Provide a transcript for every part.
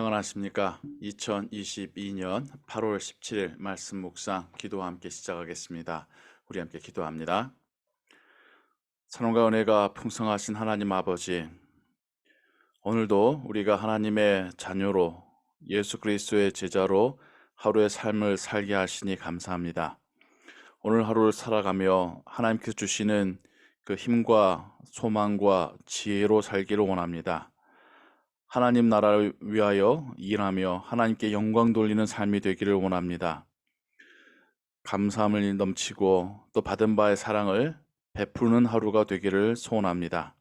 평안하십니까? 2022년 8월 17일 말씀 묵상 기도와 함께 시작하겠습니다. 우리 함께 기도합니다. 사랑과 은혜가 풍성하신 하나님 아버지, 오늘도 우리가 하나님의 자녀로 예수 그리스도의 제자로 하루의 삶을 살게 하시니 감사합니다. 오늘 하루를 살아가며 하나님께서 주시는 그 힘과 소망과 지혜로 살기를 원합니다. 하나님 나라를 위하여 일하며 하나님께 영광 돌리는 삶이 되기를 원합니다. 감사함을 넘치고 또 받은 바의 사랑을 베푸는 하루가 되기를 소원합니다.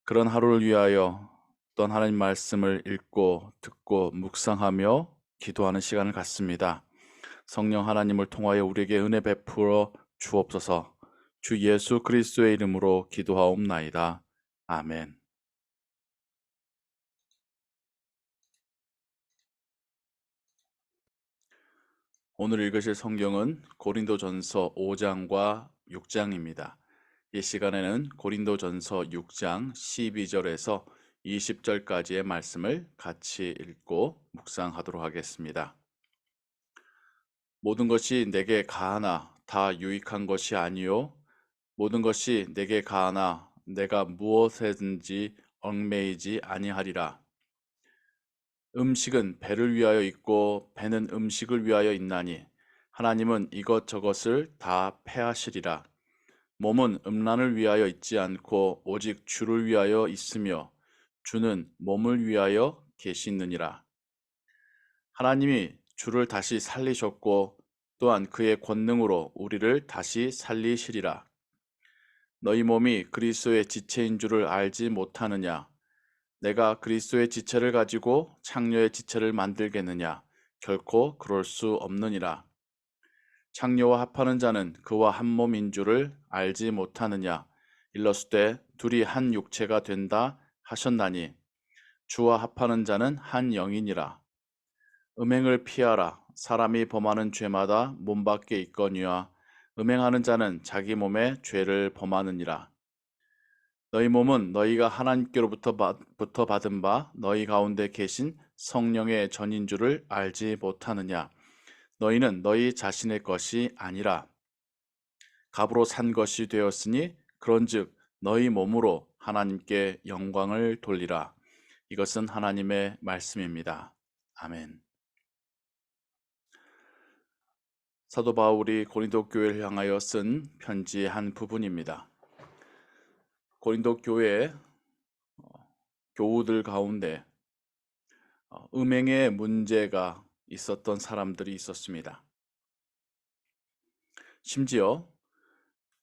그런 하루를 위하여 어떤 하나님 말씀을 읽고 듣고 묵상하며 기도하는 시간을 갖습니다. 성령 하나님을 통하여 우리에게 은혜 베풀어 주옵소서. 주 예수 그리스도의 이름으로 기도하옵나이다. 아멘. 오늘 읽으실 성경은 고린도전서 5장과 6장입니다. 이 시간에는 고린도전서 6장 12절에서 20절까지의 말씀을 같이 읽고 묵상하도록 하겠습니다. 모든 것이 내게 가하나 다 유익한 것이 아니요 모든 것이 내게 가하나 내가 무엇에든지 얽매이지 아니하리라. 음식은 배를 위하여 있고 배는 음식을 위하여 있나니 하나님은 이것저것을 다 패하시리라. 몸은 음란을 위하여 있지 않고 오직 주를 위하여 있으며 주는 몸을 위하여 계시느니라. 하나님이 주를 다시 살리셨고 또한 그의 권능으로 우리를 다시 살리시리라. 너희 몸이 그리스도의 지체인 줄을 알지 못하느냐? 내가 그리스도의 지체를 가지고 창녀의 지체를 만들겠느냐? 결코 그럴 수 없느니라. 창녀와 합하는 자는 그와 한 몸인 줄을 알지 못하느냐? 일러스되 둘이 한 육체가 된다 하셨나니 주와 합하는 자는 한 영이니라. 음행을 피하라. 사람이 범하는 죄마다 몸 밖에 있거니와 음행하는 자는 자기 몸에 죄를 범하느니라. 너희 몸은 너희가 하나님께로부터 받은 바 너희 가운데 계신 성령의 전인 줄을 알지 못하느냐? 너희는 너희 자신의 것이 아니라 값으로 산 것이 되었으니 그런즉 너희 몸으로 하나님께 영광을 돌리라. 이것은 하나님의 말씀입니다. 아멘. 사도 바울이 고린도 교회를 향하여 쓴 편지의 한 부분입니다. 고린도 교회 교우들 가운데 음행의 문제가 있었던 사람들이 있었습니다. 심지어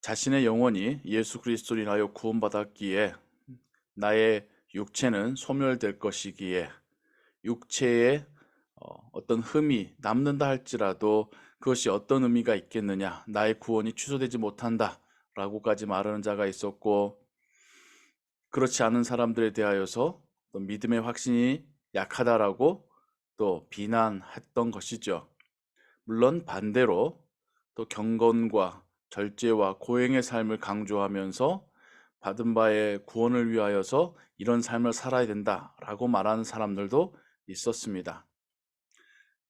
자신의 영혼이 예수 그리스도로 인하여 구원받았기에 나의 육체는 소멸될 것이기에 육체에 어떤 흠이 남는다 할지라도 그것이 어떤 의미가 있겠느냐, 나의 구원이 취소되지 못한다 라고까지 말하는 자가 있었고, 그렇지 않은 사람들에 대하여서 또 믿음의 확신이 약하다라고 또 비난했던 것이죠. 물론 반대로 또 경건과 절제와 고행의 삶을 강조하면서 받은 바의 구원을 위하여서 이런 삶을 살아야 된다라고 말하는 사람들도 있었습니다.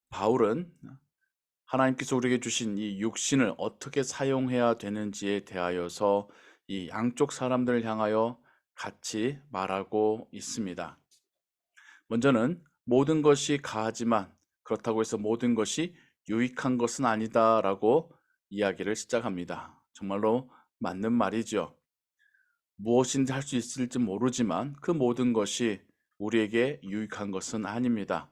바울은 하나님께서 우리에게 주신 이 육신을 어떻게 사용해야 되는지에 대하여서 이 양쪽 사람들을 향하여 같이 말하고 있습니다. 먼저는 모든 것이 가하지만 그렇다고 해서 모든 것이 유익한 것은 아니다라고 이야기를 시작합니다. 정말로 맞는 말이죠. 무엇인지 할 수 있을지 모르지만 그 모든 것이 우리에게 유익한 것은 아닙니다.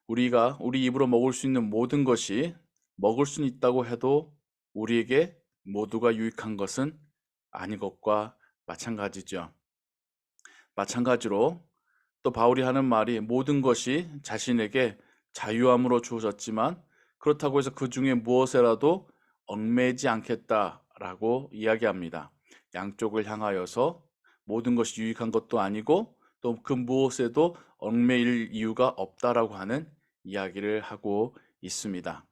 우리가 우리 입으로 먹을 수 있는 모든 것이 먹을 수는 있다고 해도 우리에게 모두가 유익한 것은 아닌 것과 마찬가지죠. 마찬가지로 또 바울이 하는 말이 모든 것이 자신에게 자유함으로 주어졌지만 그렇다고 해서 그 중에 무엇에라도 얽매이지 않겠다라고 이야기합니다. 양쪽을 향하여서 모든 것이 유익한 것도 아니고 또 그 무엇에도 얽매일 이유가 없다라고 하는 이야기를 하고 있습니다.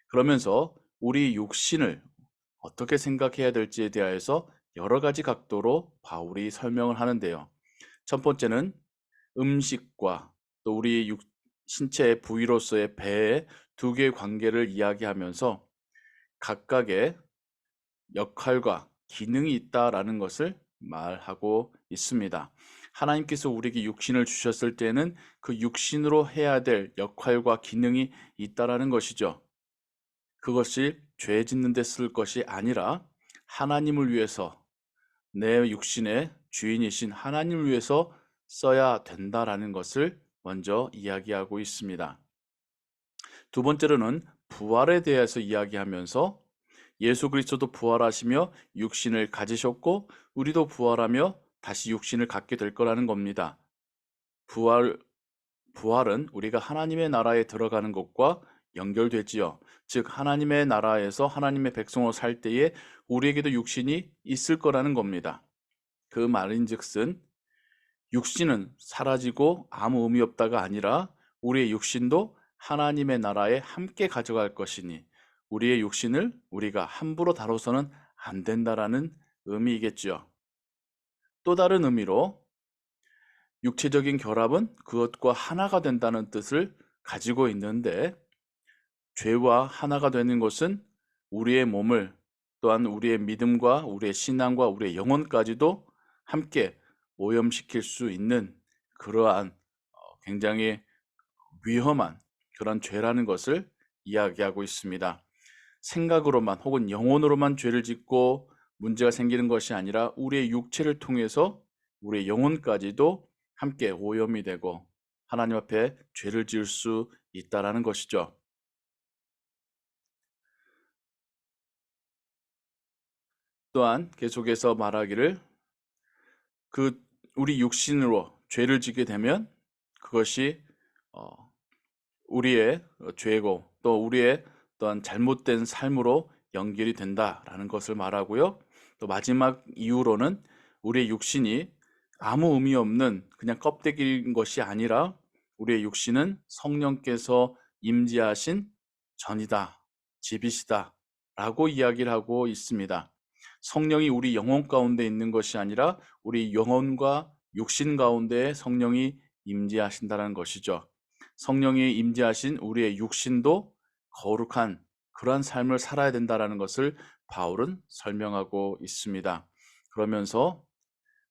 그러면서 우리 육신을 어떻게 생각해야 될지에 대해서 여러 가지 각도로 바울이 설명을 하는데요. 첫 번째는 음식과 또 우리 신체의 부위로서의 배의 두 개의 관계를 이야기하면서 각각의 역할과 기능이 있다라는 것을 말하고 있습니다. 하나님께서 우리에게 육신을 주셨을 때는 그 육신으로 해야 될 역할과 기능이 있다라는 것이죠. 그것이 죄 짓는 데 쓸 것이 아니라 하나님을 위해서, 내 육신의 주인이신 하나님을 위해서 써야 된다라는 것을 먼저 이야기하고 있습니다. 두 번째로는 부활에 대해서 이야기하면서 예수 그리스도도 부활하시며 육신을 가지셨고 우리도 부활하며 다시 육신을 갖게 될 거라는 겁니다. 부활은 우리가 하나님의 나라에 들어가는 것과 연결되지요. 즉 하나님의 나라에서 하나님의 백성으로 살 때에 우리에게도 육신이 있을 거라는 겁니다. 그 말인즉슨 육신은 사라지고 아무 의미 없다가 아니라 우리의 육신도 하나님의 나라에 함께 가져갈 것이니 우리의 육신을 우리가 함부로 다뤄서는 안 된다라는 의미이겠죠. 또 다른 의미로 육체적인 결합은 그것과 하나가 된다는 뜻을 가지고 있는데, 죄와 하나가 되는 것은 우리의 몸을, 또한 우리의 믿음과 우리의 신앙과 우리의 영혼까지도 함께 오염시킬 수 있는 그러한 굉장히 위험한 그런 죄라는 것을 이야기하고 있습니다. 생각으로만 혹은 영혼으로만 죄를 짓고 문제가 생기는 것이 아니라 우리의 육체를 통해서 우리의 영혼까지도 함께 오염이 되고 하나님 앞에 죄를 지을 수 있다라는 것이죠. 또한 계속해서 말하기를 우리 육신으로 죄를 지게 되면 그것이 우리의 죄고 또 우리의 또한 잘못된 삶으로 연결이 된다라는 것을 말하고요. 또 마지막 이유로는 우리의 육신이 아무 의미 없는 그냥 껍데기인 것이 아니라 우리의 육신은 성령께서 임재하신 전이다, 집이시다 라고 이야기를 하고 있습니다. 성령이 우리 영혼 가운데 있는 것이 아니라 우리 영혼과 육신 가운데 성령이 임재하신다는 것이죠. 성령이 임재하신 우리의 육신도 거룩한 그러한 삶을 살아야 된다는 것을 바울은 설명하고 있습니다. 그러면서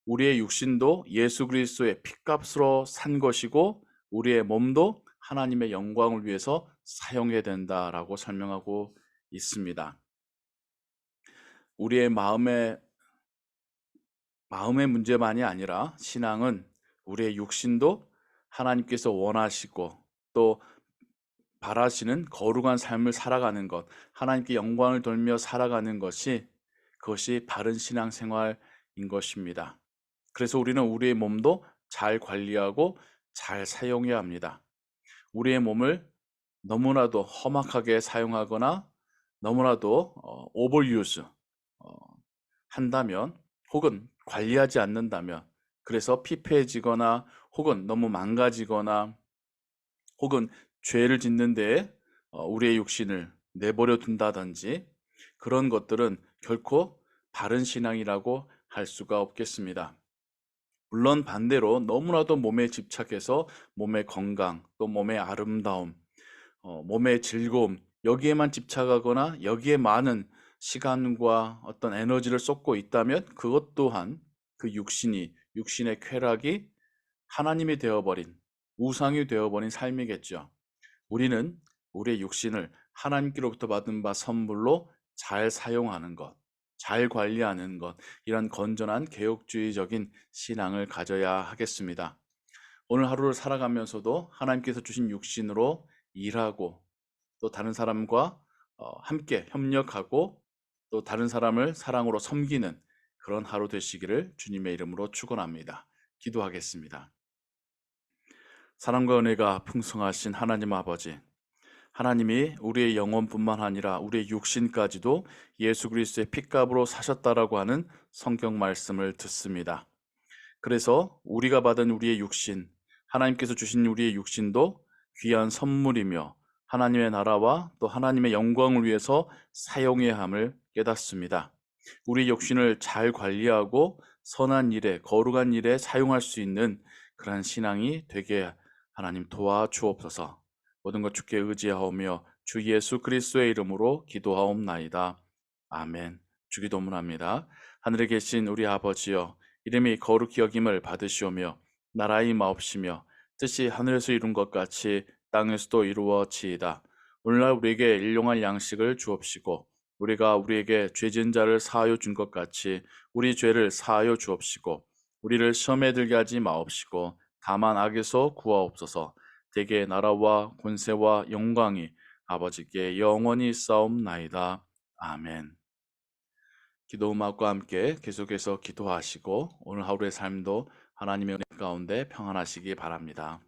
우리의 육신도 예수 그리스도의 핏값으로 산 것이고 우리의 몸도 하나님의 영광을 위해서 사용해야 된다라고 설명하고 있습니다. 우리의 마음의 문제만이 아니라 신앙은 우리의 육신도 하나님께서 원하시고 또 바라시는 거룩한 삶을 살아가는 것, 하나님께 영광을 돌며 살아가는 그것이 바른 신앙생활인 것입니다. 그래서 우리는 우리의 몸도 잘 관리하고 잘 사용해야 합니다. 우리의 몸을 너무나도 험악하게 사용하거나 너무나도 오버유즈 한다면 혹은 관리하지 않는다면 그래서 피폐해지거나 혹은 너무 망가지거나 혹은 죄를 짓는 데에 우리의 육신을 내버려 둔다든지 그런 것들은 결코 바른 신앙이라고 할 수가 없겠습니다. 물론 반대로 너무나도 몸에 집착해서 몸의 건강, 또 몸의 아름다움, 몸의 즐거움 여기에만 집착하거나 여기에 많은 시간과 어떤 에너지를 쏟고 있다면 그것 또한 그 육신의 쾌락이 하나님이 되어버린 우상이 되어버린 삶이겠죠. 우리는 우리의 육신을 하나님께로부터 받은 바 선물로 잘 사용하는 것, 잘 관리하는 것, 이런 건전한 개혁주의적인 신앙을 가져야 하겠습니다. 오늘 하루를 살아가면서도 하나님께서 주신 육신으로 일하고 또 다른 사람과 함께 협력하고 또 다른 사람을 사랑으로 섬기는 그런 하루 되시기를 주님의 이름으로 축원합니다. 기도하겠습니다. 사랑과 은혜가 풍성하신 하나님 아버지, 하나님이 우리의 영혼뿐만 아니라 우리의 육신까지도 예수 그리스도의 핏값으로 사셨다라고 하는 성경 말씀을 듣습니다. 그래서 우리가 받은 우리의 육신, 하나님께서 주신 우리의 육신도 귀한 선물이며 하나님의 나라와 또 하나님의 영광을 위해서 사용해야 함을 깨닫습니다. 우리 육신을 잘 관리하고 선한 일에, 거룩한 일에 사용할 수 있는 그러한 신앙이 되게 하나님 도와주옵소서. 모든 것 주께 의지하오며 주 예수 그리스도의 이름으로 기도하옵나이다. 아멘. 주기도문합니다. 하늘에 계신 우리 아버지여, 이름이 거룩히 여김을 받으시오며 나라의 마옵시며 뜻이 하늘에서 이룬 것 같이 땅에서도 이루어지이다. 오늘날 우리에게 일용할 양식을 주옵시고 우리가 우리에게 죄진 자를 사하여 준 것 같이 우리 죄를 사하여 주옵시고 우리를 시험에 들게 하지 마옵시고 다만 악에서 구하옵소서. 대개 나라와 권세와 영광이 아버지께 영원히 싸움나이다. 아멘. 기도 음악과 함께 계속해서 기도하시고 오늘 하루의 삶도 하나님의 은혜 가운데 평안하시기 바랍니다.